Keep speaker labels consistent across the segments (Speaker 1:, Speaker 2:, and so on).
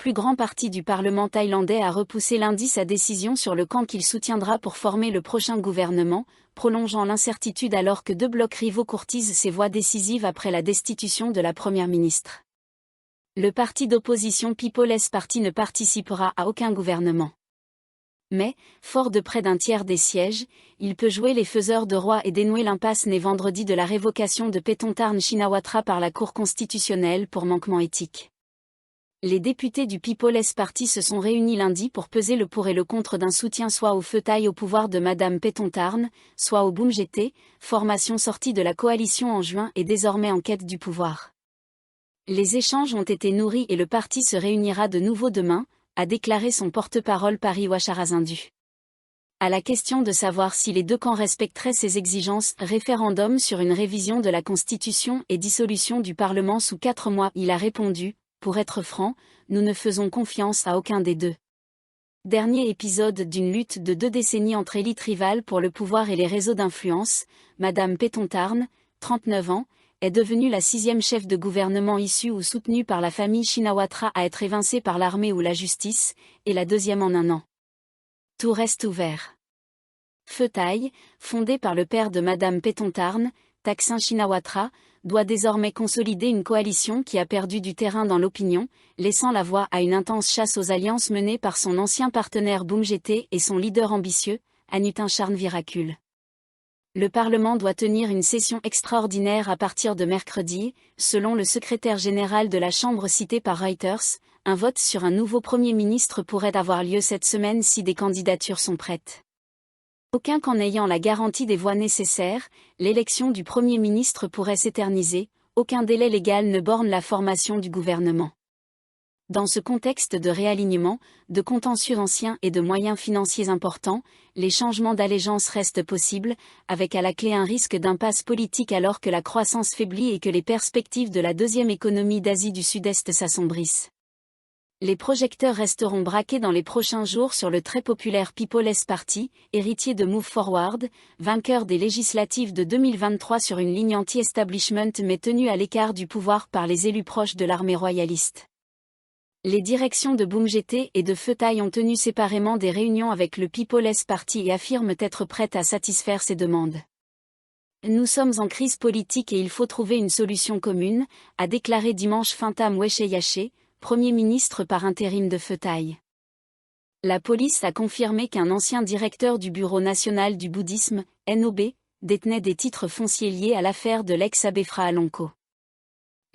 Speaker 1: plus grand parti du Parlement thaïlandais a repoussé lundi sa décision sur le camp qu'il soutiendra pour former le prochain gouvernement, prolongeant l'incertitude alors que deux blocs rivaux courtisent ses voix décisives après la destitution de la première ministre. Le parti d'opposition People's Party ne participera à aucun gouvernement. Mais, fort de près d'un tiers des sièges, il peut jouer les faiseurs de roi et dénouer l'impasse née vendredi de la révocation de Paetongtarn Shinawatra par la Cour constitutionnelle pour manquement éthique. Les députés du People's Party se sont réunis lundi pour peser le pour et le contre d'un soutien soit au feu thaï au pouvoir de Madame Paetongtarn, soit au BUMJT, formation sortie de la coalition en juin et désormais en quête du pouvoir. Les échanges ont été nourris et le parti se réunira de nouveau demain, a déclaré son porte-parole Pariwa Charazindu. À la question de savoir si les deux camps respecteraient ces exigences, référendum sur une révision de la Constitution et dissolution du Parlement sous 4 mois, il a répondu, pour être franc, nous ne faisons confiance à aucun des deux. Dernier épisode d'une lutte de 2 décennies entre élites rivales pour le pouvoir et les réseaux d'influence, Madame Paetongtarn, 39 ans, est devenue la 6e chef de gouvernement issue ou soutenue par la famille Shinawatra à être évincée par l'armée ou la justice, et la 2e en un an. Tout reste ouvert. Pheu Thai, fondé par le père de Madame Paetongtarn, Thaksin Shinawatra, doit désormais consolider une coalition qui a perdu du terrain dans l'opinion, laissant la voie à une intense chasse aux alliances menée par son ancien partenaire BUMJT et son leader ambitieux, Anutin Charnvirakul. Le Parlement doit tenir une session extraordinaire à partir de mercredi, selon le secrétaire général de la Chambre cité par Reuters. Un vote sur un nouveau Premier ministre pourrait avoir lieu cette semaine si des candidatures sont prêtes. Aucun qu'en ayant la garantie des voix nécessaires, l'élection du Premier ministre pourrait s'éterniser, aucun délai légal ne borne la formation du gouvernement. Dans ce contexte de réalignement, de contentieux anciens et de moyens financiers importants, les changements d'allégeance restent possibles, avec à la clé un risque d'impasse politique alors que la croissance faiblit et que les perspectives de la deuxième économie d'Asie du Sud-Est s'assombrissent. Les projecteurs resteront braqués dans les prochains jours sur le très populaire People's Party, héritier de Move Forward, vainqueur des législatives de 2023 sur une ligne anti-establishment mais tenu à l'écart du pouvoir par les élus proches de l'armée royaliste. Les directions de BUMJT et de Pheu Thai ont tenu séparément des réunions avec le People's Party et affirment être prêtes à satisfaire ces demandes. Nous sommes en crise politique et il faut trouver une solution commune, a déclaré dimanche Fintam Wechayachai, Premier ministre par intérim de Pheu Thai. La police a confirmé qu'un ancien directeur du Bureau national du bouddhisme, NOB, détenait des titres fonciers liés à l'affaire de l'ex-abbé Phra Alongko.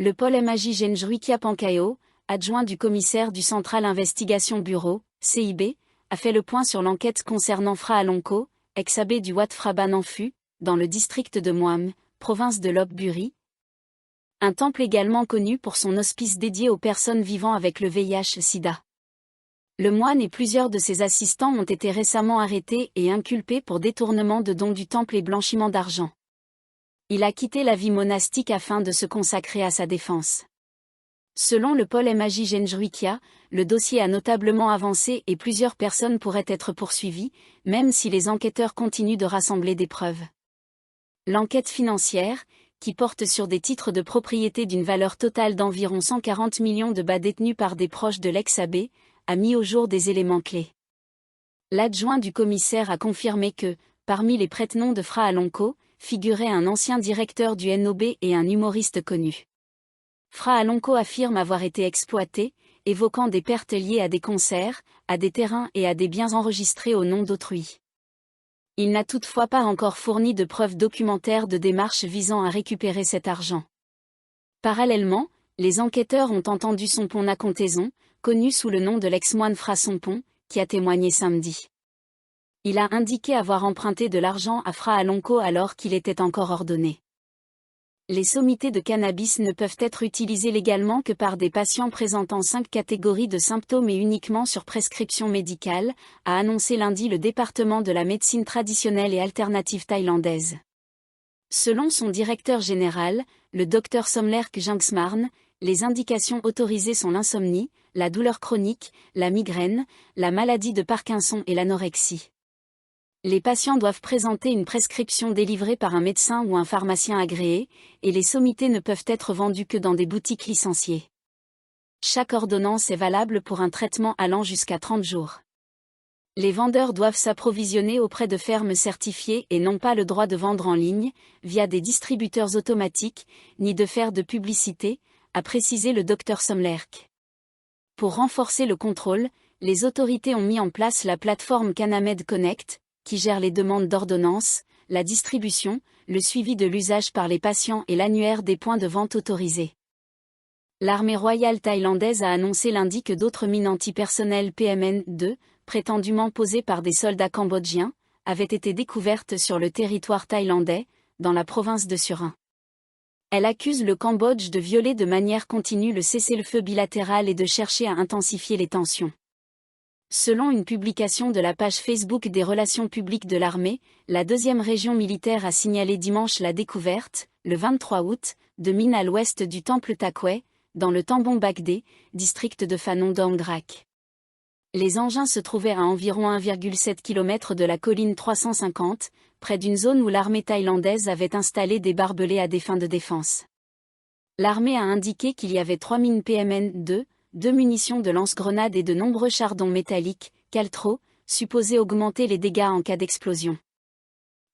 Speaker 1: Le Paul Maji Genjruikia Pankao, adjoint du commissaire du Central Investigation Bureau, CIB, a fait le point sur l'enquête concernant Phra Alongko, ex-abbé du Wat Phra Ban Amphu, dans le district de Muam, province de Lopburi. Un temple également connu pour son hospice dédié aux personnes vivant avec le VIH-Sida. Le moine et plusieurs de ses assistants ont été récemment arrêtés et inculpés pour détournement de dons du temple et blanchiment d'argent. Il a quitté la vie monastique afin de se consacrer à sa défense. Selon le Paul Maji Genjruikia, le dossier a notablement avancé et plusieurs personnes pourraient être poursuivies, même si les enquêteurs continuent de rassembler des preuves. L'enquête financière, qui porte sur des titres de propriété d'une valeur totale d'environ 140 millions de bahts détenus par des proches de l'ex-abbé, a mis au jour des éléments clés. L'adjoint du commissaire a confirmé que, parmi les prête-noms de Phra Alongko, figurait un ancien directeur du NOB et un humoriste connu. Phra Alongko affirme avoir été exploité, évoquant des pertes liées à des concerts, à des terrains et à des biens enregistrés au nom d'autrui. Il n'a toutefois pas encore fourni de preuves documentaires de démarches visant à récupérer cet argent. Parallèlement, les enquêteurs ont entendu Sompong Nakontaison, connu sous le nom de l'ex-moine Phra Sompong, qui a témoigné samedi. Il a indiqué avoir emprunté de l'argent à Phra Alongko alors qu'il était encore ordonné. Les sommités de cannabis ne peuvent être utilisées légalement que par des patients présentant 5 catégories de symptômes et uniquement sur prescription médicale, a annoncé lundi le département de la médecine traditionnelle et alternative thaïlandaise. Selon son directeur général, le Dr Somlerk Jangsmarn, les indications autorisées sont l'insomnie, la douleur chronique, la migraine, la maladie de Parkinson et l'anorexie. Les patients doivent présenter une prescription délivrée par un médecin ou un pharmacien agréé, et les sommités ne peuvent être vendues que dans des boutiques licenciées. Chaque ordonnance est valable pour un traitement allant jusqu'à 30 jours. Les vendeurs doivent s'approvisionner auprès de fermes certifiées et n'ont pas le droit de vendre en ligne, via des distributeurs automatiques, ni de faire de publicité, a précisé le Dr Somlerk. Pour renforcer le contrôle, les autorités ont mis en place la plateforme Canamed Connect, qui gère les demandes d'ordonnance, la distribution, le suivi de l'usage par les patients et l'annuaire des points de vente autorisés. L'armée royale thaïlandaise a annoncé lundi que d'autres mines antipersonnelles PMN-2, prétendument posées par des soldats cambodgiens, avaient été découvertes sur le territoire thaïlandais, dans la province de Surin. Elle accuse le Cambodge de violer de manière continue le cessez-le-feu bilatéral et de chercher à intensifier les tensions. Selon une publication de la page Facebook des relations publiques de l'armée, la deuxième région militaire a signalé dimanche la découverte, le 23 août, de mines à l'ouest du temple Takway, dans le Tambon Bagdé, district de Phanon Dongrak. Les engins se trouvaient à environ 1,7 km de la colline 350, près d'une zone où l'armée thaïlandaise avait installé des barbelés à des fins de défense. L'armée a indiqué qu'il y avait 3 mines PMN-2, 2 munitions de lance-grenades et de nombreux chardons métalliques, Caltro, supposés augmenter les dégâts en cas d'explosion.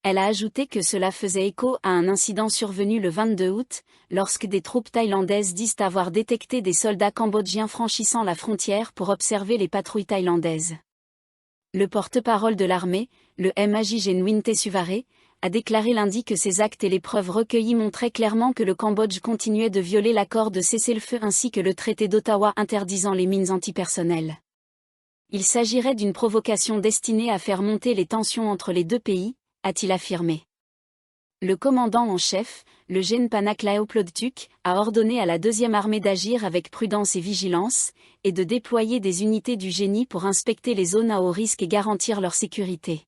Speaker 1: Elle a ajouté que cela faisait écho à un incident survenu le 22 août, lorsque des troupes thaïlandaises disent avoir détecté des soldats cambodgiens franchissant la frontière pour observer les patrouilles thaïlandaises. Le porte-parole de l'armée, le MAJ Nguyen Tesuvare, a déclaré lundi que ces actes et les preuves recueillies montraient clairement que le Cambodge continuait de violer l'accord de cessez-le-feu ainsi que le traité d'Ottawa interdisant les mines antipersonnelles. Il s'agirait d'une provocation destinée à faire monter les tensions entre les deux pays, a-t-il affirmé. Le commandant en chef, le Gen Panaklaeo Plodtuk, a ordonné à la deuxième armée d'agir avec prudence et vigilance, et de déployer des unités du génie pour inspecter les zones à haut risque et garantir leur sécurité.